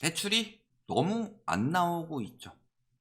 대출이 너무 안 나오고 있죠.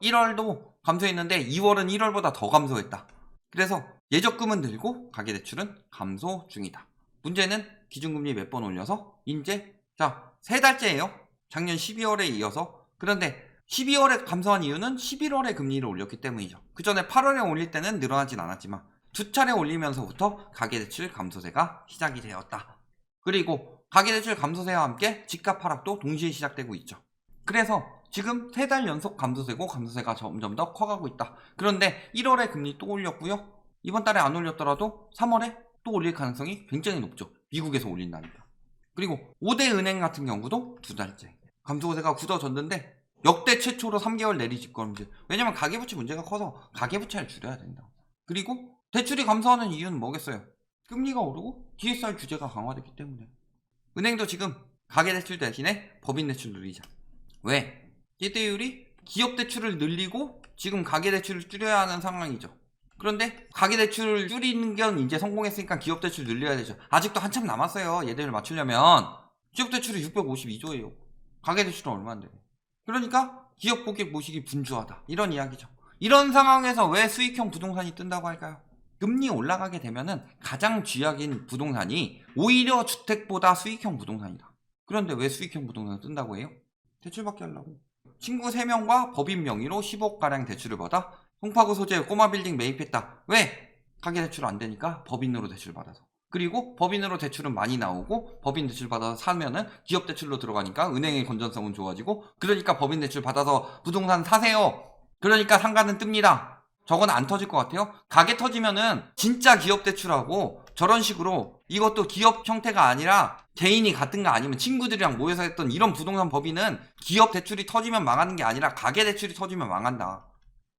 1월도 감소했는데 2월은 1월보다 더 감소했다. 그래서 예적금은 늘고 가계대출은 감소 중이다. 문제는 기준금리 몇 번 올려서 이제 자 3달째예요. 작년 12월에 이어서. 그런데 12월에 감소한 이유는 11월에 금리를 올렸기 때문이죠. 그 전에 8월에 올릴 때는 늘어나진 않았지만 두 차례 올리면서부터 가계대출 감소세가 시작이 되었다. 그리고 가계대출 감소세와 함께 집값 하락도 동시에 시작되고 있죠. 그래서 지금 3달 연속 감소세고 감소세가 점점 더 커가고 있다. 그런데 1월에 금리 또 올렸고요. 이번 달에 안 올렸더라도 3월에 또 올릴 가능성이 굉장히 높죠. 미국에서 올린다니까. 그리고 5대 은행 같은 경우도 2달째 감소세가 굳어졌는데 역대 최초로 3개월 내리집권제. 왜냐면 가계부채 문제가 커서 가계부채를 줄여야 된다. 그리고 대출이 감소하는 이유는 뭐겠어요? 금리가 오르고 DSR 규제가 강화됐기 때문에. 은행도 지금 가계대출 대신에 법인대출 늘리자. 왜? 기대율이 기업대출을 늘리고 지금 가계대출을 줄여야 하는 상황이죠. 그런데 가계대출을 줄이는 건 이제 성공했으니까 기업대출 늘려야 되죠. 아직도 한참 남았어요. 예대율 맞추려면. 기업대출이 652조예요. 가계대출은 얼마인데. 그러니까 기업 고객 모시기 분주하다. 이런 이야기죠. 이런 상황에서 왜 수익형 부동산이 뜬다고 할까요? 금리 올라가게 되면은 가장 쥐약인 부동산이 오히려 주택보다 수익형 부동산이다. 그런데 왜 수익형 부동산을 뜬다고 해요? 대출받게 하려고. 친구 3명과 법인 명의로 10억가량 대출을 받아 송파구 소재의 꼬마 빌딩 매입했다. 왜? 가계대출 안 되니까 법인으로 대출 받아서. 그리고 법인으로 대출은 많이 나오고 법인 대출 받아서 사면은 기업 대출로 들어가니까 은행의 건전성은 좋아지고 그러니까 법인 대출 받아서 부동산 사세요. 그러니까 상가는 뜹니다. 저건 안 터질 것 같아요. 가게 터지면은 진짜 기업 대출하고 저런 식으로 이것도 기업 형태가 아니라 개인이 같은 거 아니면 친구들이랑 모여서 했던 이런 부동산 법인은 기업 대출이 터지면 망하는 게 아니라 가계 대출이 터지면 망한다.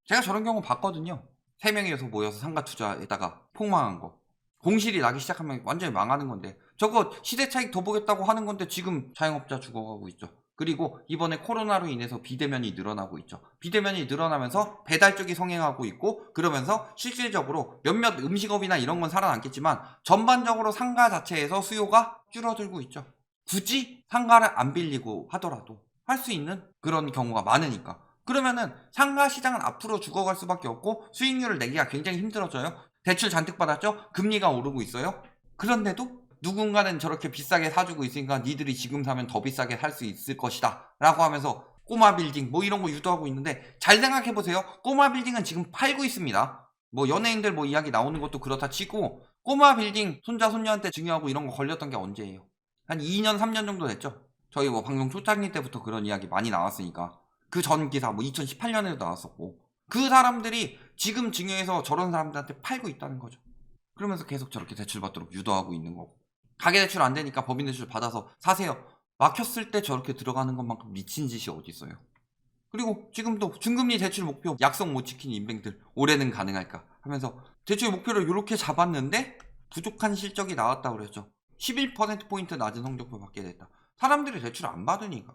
제가 저런 경우 봤거든요. 3명이서 모여서 상가 투자에다가 폭망한 거. 공실이 나기 시작하면 완전히 망하는 건데 저거 시대 차익 더 보겠다고 하는 건데 지금 자영업자 죽어가고 있죠. 그리고 이번에 코로나로 인해서 비대면이 늘어나고 있죠. 비대면이 늘어나면서 배달 쪽이 성행하고 있고 그러면서 실질적으로 몇몇 음식업이나 이런 건 살아남겠지만 전반적으로 상가 자체에서 수요가 줄어들고 있죠. 굳이 상가를 안 빌리고 하더라도 할 수 있는 그런 경우가 많으니까. 그러면은 상가 시장은 앞으로 죽어갈 수밖에 없고 수익률을 내기가 굉장히 힘들어져요. 대출 잔뜩 받았죠? 금리가 오르고 있어요. 그런데도 누군가는 저렇게 비싸게 사주고 있으니까 니들이 지금 사면 더 비싸게 살 수 있을 것이다 라고 하면서 꼬마 빌딩 뭐 이런 거 유도하고 있는데 잘 생각해보세요. 꼬마 빌딩은 지금 팔고 있습니다. 뭐 연예인들 뭐 이야기 나오는 것도 그렇다 치고 꼬마 빌딩 손자 손녀한테 증여하고 이런 거 걸렸던 게 언제예요? 한 2년 3년 정도 됐죠. 저희 뭐 방송 초창기 때부터 그런 이야기 많이 나왔으니까 그 전 기사 뭐 2018년에도 나왔었고 그 사람들이 지금 증여해서 저런 사람들한테 팔고 있다는 거죠. 그러면서 계속 저렇게 대출 받도록 유도하고 있는 거고 가계대출 안 되니까 법인대출 받아서 사세요. 막혔을 때 저렇게 들어가는 것만큼 미친 짓이 어디 있어요. 그리고 지금도 중금리 대출 목표 약속 못 지킨 인뱅들 올해는 가능할까 하면서 대출 목표를 이렇게 잡았는데 부족한 실적이 나왔다고 그랬죠. 11%포인트 낮은 성적표 받게 됐다. 사람들이 대출 안 받으니까.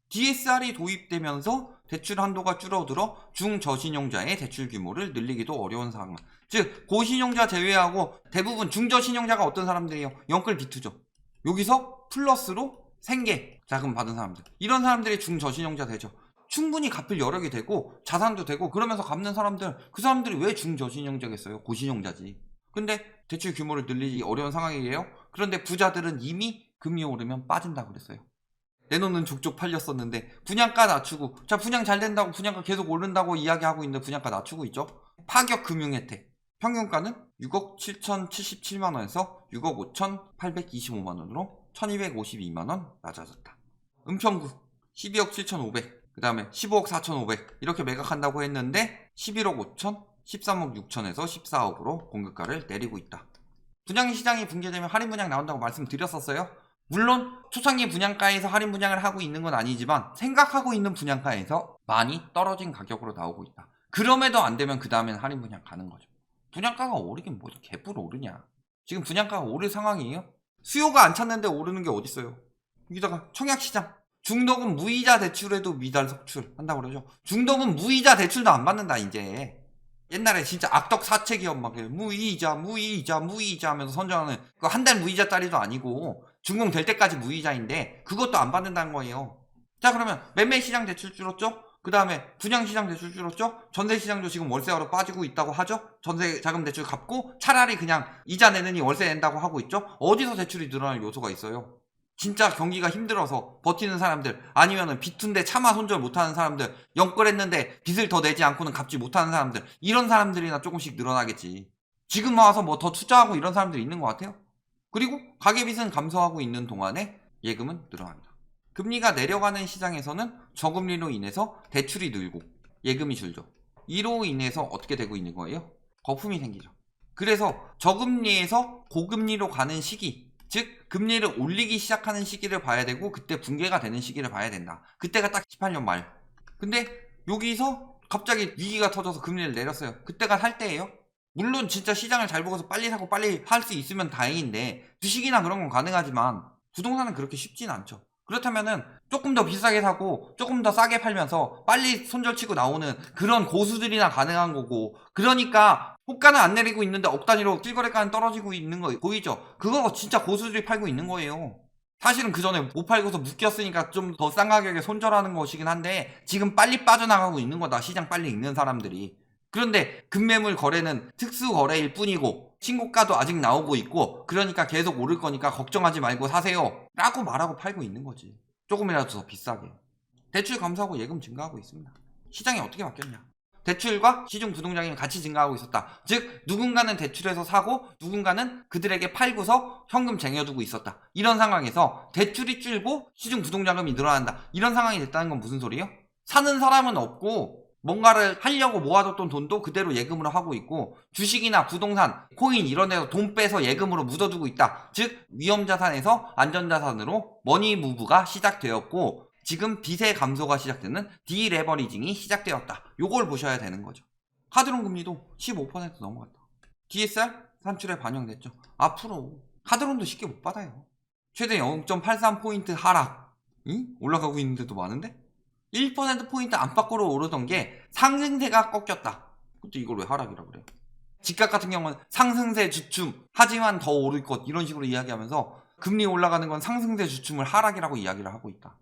DSR이 도입되면서 대출 한도가 줄어들어 중저신용자의 대출 규모를 늘리기도 어려운 상황. 즉 고신용자 제외하고 대부분 중저신용자가 어떤 사람들이에요? 영끌 비투죠. 여기서 플러스로 생계 자금 받은 사람들. 이런 사람들이 중저신용자 되죠. 충분히 갚을 여력이 되고 자산도 되고 그러면서 갚는 사람들 그 사람들이 왜 중저신용자겠어요? 고신용자지. 근데 대출 규모를 늘리기 어려운 상황이에요. 그런데 부자들은 이미 금리 오르면 빠진다고 그랬어요. 내놓는 족족 팔렸었는데 분양가 낮추고 자 분양 잘 된다고 분양가 계속 오른다고 이야기하고 있는데 분양가 낮추고 있죠. 파격 금융 혜택 평균가는 6억 7,077만원에서 6억 5,825만원으로 1,252만원 낮아졌다. 은평구 12억 7,500 그 다음에 15억 4,500 이렇게 매각한다고 했는데 11억 5천 13억 6천에서 14억으로 공급가를 내리고 있다. 분양 시장이 붕괴되면 할인 분양 나온다고 말씀드렸었어요. 물론 초창기 분양가에서 할인 분양을 하고 있는 건 아니지만 생각하고 있는 분양가에서 많이 떨어진 가격으로 나오고 있다. 그럼에도 안 되면 그 다음엔 할인 분양 가는 거죠. 분양가가 오르긴 뭐지 개뿔 오르냐. 지금 분양가가 오를 상황이에요? 수요가 안 찼는데 오르는 게 어딨어요. 여기다가 청약시장 중도금 무이자 대출에도 미달 석출 한다고 그러죠. 중도금 무이자 대출도 안 받는다 이제. 옛날에 진짜 악덕 사채기업 막 무이자 하면서 선정하는 그 한 달 무이자짜리도 아니고 준공 될 때까지 무이자인데 그것도 안 받는다는 거예요. 자, 그러면 매매시장 대출 줄었죠? 그 다음에 분양시장 대출 줄었죠? 전세시장도 지금 월세화로 빠지고 있다고 하죠? 전세자금 대출 갚고 차라리 그냥 이자 내느니 월세 낸다고 하고 있죠? 어디서 대출이 늘어날 요소가 있어요? 진짜 경기가 힘들어서 버티는 사람들, 아니면은 비툰데 차마 손절 못하는 사람들, 영끌했는데 빚을 더 내지 않고는 갚지 못하는 사람들, 이런 사람들이나 조금씩 늘어나겠지. 지금 와서 뭐 더 투자하고 이런 사람들이 있는 것 같아요. 그리고 가계빚은 감소하고 있는 동안에 예금은 늘어난다. 금리가 내려가는 시장에서는 저금리로 인해서 대출이 늘고 예금이 줄죠. 이로 인해서 어떻게 되고 있는 거예요? 거품이 생기죠. 그래서 저금리에서 고금리로 가는 시기, 즉 금리를 올리기 시작하는 시기를 봐야 되고, 그때 붕괴가 되는 시기를 봐야 된다. 그때가 딱 18년 말. 근데 여기서 갑자기 위기가 터져서 금리를 내렸어요. 그때가 살 때예요. 물론 진짜 시장을 잘 보고서 빨리 사고 빨리 팔 수 있으면 다행인데, 주식이나 그런 건 가능하지만 부동산은 그렇게 쉽진 않죠. 그렇다면은 조금 더 비싸게 사고 조금 더 싸게 팔면서 빨리 손절치고 나오는 그런 고수들이나 가능한 거고, 그러니까 호가는 안 내리고 있는데 억 단위로 실거래가는 떨어지고 있는 거 보이죠? 그거 진짜 고수들이 팔고 있는 거예요. 사실은 그 전에 못 팔고서 묶였으니까 좀 더 싼 가격에 손절하는 것이긴 한데, 지금 빨리 빠져나가고 있는 거다, 시장 빨리 읽는 사람들이. 그런데 급매물 거래는 특수 거래일 뿐이고 신고가도 아직 나오고 있고, 그러니까 계속 오를 거니까 걱정하지 말고 사세요 라고 말하고 팔고 있는 거지. 조금이라도 더 비싸게. 대출 감소하고 예금 증가하고 있습니다. 시장이 어떻게 바뀌었냐? 대출과 시중 부동산이 같이 증가하고 있었다. 즉 누군가는 대출해서 사고 누군가는 그들에게 팔고서 현금 쟁여두고 있었다. 이런 상황에서 대출이 줄고 시중 부동자금이 늘어난다. 이런 상황이 됐다는 건 무슨 소리예요? 사는 사람은 없고 뭔가를 하려고 모아뒀던 돈도 그대로 예금으로 하고 있고, 주식이나 부동산, 코인 이런 데서 돈 빼서 예금으로 묻어두고 있다. 즉 위험자산에서 안전자산으로 머니무브가 시작되었고, 지금 빚의 감소가 시작되는 디레버리징이 시작되었다. 요걸 보셔야 되는 거죠. 카드론 금리도 15% 넘어갔다. DSR 산출에 반영됐죠. 앞으로 카드론도 쉽게 못 받아요. 최대 0.83포인트 하락. 올라가고 있는데도 많은데? 1%포인트 안팎으로 오르던 게 상승세가 꺾였다. 근데 이걸 왜 하락이라고 그래요? 집값 같은 경우는 상승세 주춤, 하지만 더 오를 것, 이런 식으로 이야기하면서 금리 올라가는 건 상승세 주춤을 하락이라고 이야기를 하고 있다.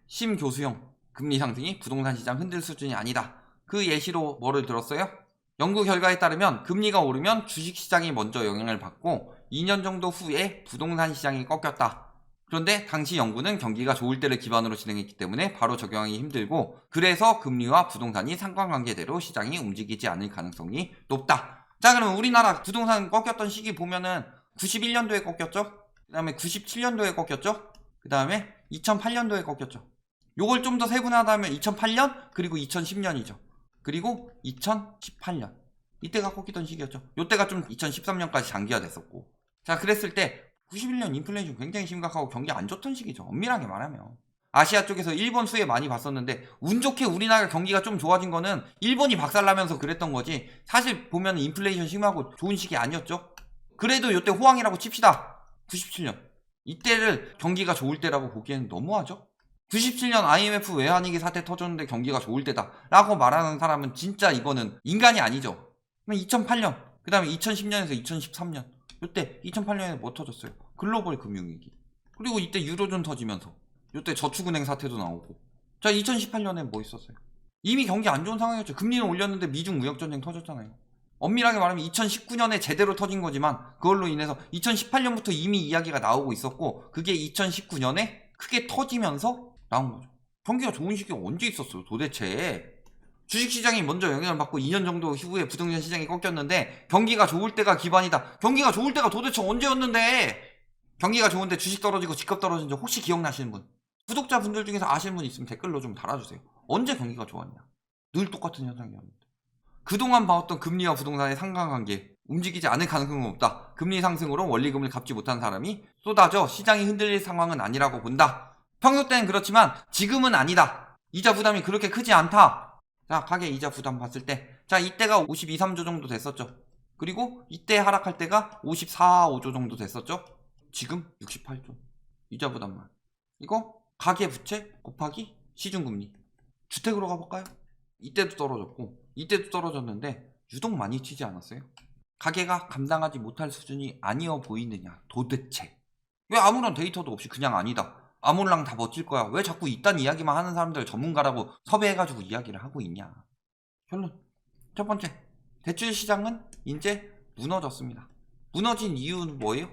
심교수형, 금리 상승이 부동산 시장 흔들 수준이 아니다. 그 예시로 뭐를 들었어요? 연구 결과에 따르면 금리가 오르면 주식시장이 먼저 영향을 받고 2년 정도 후에 부동산 시장이 꺾였다. 그런데 당시 연구는 경기가 좋을 때를 기반으로 진행했기 때문에 바로 적용하기 힘들고, 그래서 금리와 부동산이 상관관계대로 시장이 움직이지 않을 가능성이 높다. 자, 그러면 우리나라 부동산 꺾였던 시기 보면은 91년도에 꺾였죠? 그 다음에 97년도에 꺾였죠? 그 다음에 2008년도에 꺾였죠. 요걸 좀 더 세분화하면 2008년 그리고 2010년이죠. 그리고 2018년. 이때가 꺾이던 시기였죠. 요때가 좀 2013년까지 장기화됐었고. 자, 그랬을 때 91년 인플레이션 굉장히 심각하고 경기 안 좋던 시기죠. 엄밀하게 말하면. 아시아 쪽에서 일본 수혜 많이 봤었는데, 운 좋게 우리나라 경기가 좀 좋아진 거는 일본이 박살나면서 그랬던 거지, 사실 보면 인플레이션 심하고 좋은 시기 아니었죠. 그래도 요때 호황이라고 칩시다. 97년. 이때를 경기가 좋을 때라고 보기에는 너무하죠. 97년 IMF 외환위기 사태 터졌는데 경기가 좋을 때다 라고 말하는 사람은 진짜 이거는 인간이 아니죠. 2008년, 그 다음에 2010년에서 2013년, 이때 2008년에 뭐 터졌어요? 글로벌 금융위기. 그리고 이때 유로존 터지면서 이때 저축은행 사태도 나오고. 자, 2018년에 뭐 있었어요? 이미 경기 안 좋은 상황이었죠. 금리는 올렸는데 미중 무역전쟁 터졌잖아요. 엄밀하게 말하면 2019년에 제대로 터진 거지만, 그걸로 인해서 2018년부터 이미 이야기가 나오고 있었고, 그게 2019년에 크게 터지면서 나온 거죠. 경기가 좋은 시기가 언제 있었어요 도대체? 주식시장이 먼저 영향을 받고 2년 정도 후에 부동산 시장이 꺾였는데, 경기가 좋을 때가 기반이다. 경기가 좋을 때가 도대체 언제였는데? 경기가 좋은데 주식 떨어지고 집값 떨어진 적 혹시 기억나시는 분? 구독자분들 중에서 아시는 분 있으면 댓글로 좀 달아주세요. 언제 경기가 좋았냐? 늘 똑같은 현상이었는데. 그동안 봐왔던 금리와 부동산의 상관관계, 움직이지 않을 가능성은 없다. 금리 상승으로 원리금을 갚지 못한 사람이 쏟아져 시장이 흔들릴 상황은 아니라고 본다. 평소 때는 그렇지만 지금은 아니다. 이자 부담이 그렇게 크지 않다. 자, 가계 이자 부담 봤을 때, 자, 이때가 52, 3조 정도 됐었죠. 그리고 이때 하락할 때가 54, 5조 정도 됐었죠. 지금 68조. 이자 부담만. 이거 가계 부채 곱하기 시중금리. 주택으로 가볼까요? 이때도 떨어졌고 이때도 떨어졌는데 유독 많이 치지 않았어요? 가계가 감당하지 못할 수준이 아니어 보이느냐 도대체? 왜 아무런 데이터도 없이 그냥 아니다 아몰랑 다 멋질 거야. 왜 자꾸 이딴 이야기만 하는 사람들 전문가라고 섭외해가지고 이야기를 하고 있냐. 결론. 첫 번째, 대출 시장은 이제 무너졌습니다. 무너진 이유는 뭐예요?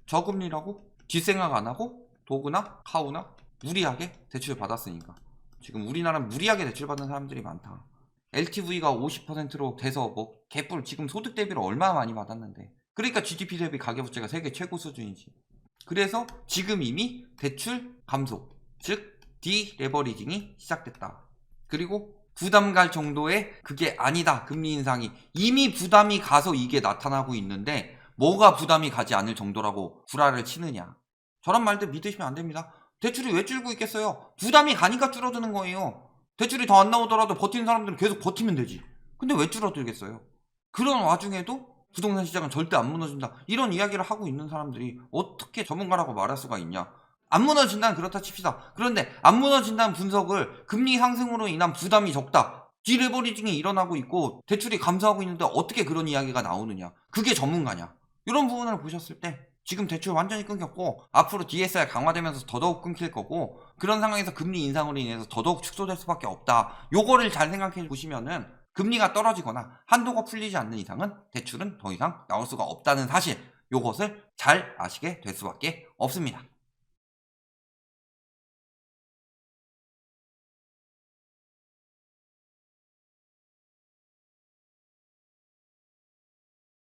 저금리라고? 뒷생각 안 하고 도구나 카우나 무리하게 대출 받았으니까. 지금 우리나라는 무리하게 대출 받는 사람들이 많다. LTV가 50%로 돼서 뭐 개뿔 지금 소득 대비로 얼마나 많이 받았는데. 그러니까 GDP 대비 가계부채가 세계 최고 수준이지. 그래서 지금 이미 대출 감소, 즉 디레버리징이 시작됐다. 그리고 부담 갈 정도의 그게 아니다. 금리 인상이 이미 부담이 가서 이게 나타나고 있는데 뭐가 부담이 가지 않을 정도라고 구라를 치느냐. 저런 말들 믿으시면 안 됩니다. 대출이 왜 줄고 있겠어요? 부담이 가니까 줄어드는 거예요. 대출이 더 안 나오더라도 버티는 사람들은 계속 버티면 되지. 근데 왜 줄어들겠어요? 그런 와중에도 부동산 시장은 절대 안 무너진다. 이런 이야기를 하고 있는 사람들이 어떻게 전문가라고 말할 수가 있냐. 안 무너진다는 그렇다 칩시다. 그런데 안 무너진다는 분석을 금리 상승으로 인한 부담이 적다. 디레버리징이 일어나고 있고 대출이 감소하고 있는데 어떻게 그런 이야기가 나오느냐. 그게 전문가냐. 이런 부분을 보셨을 때 지금 대출 완전히 끊겼고 앞으로 DSR 강화되면서 더더욱 끊길 거고 그런 상황에서 금리 인상으로 인해서 더더욱 축소될 수밖에 없다. 요거를 잘 생각해 보시면은 금리가 떨어지거나 한도가 풀리지 않는 이상은 대출은 더 이상 나올 수가 없다는 사실 요것을 잘 아시게 될 수밖에 없습니다.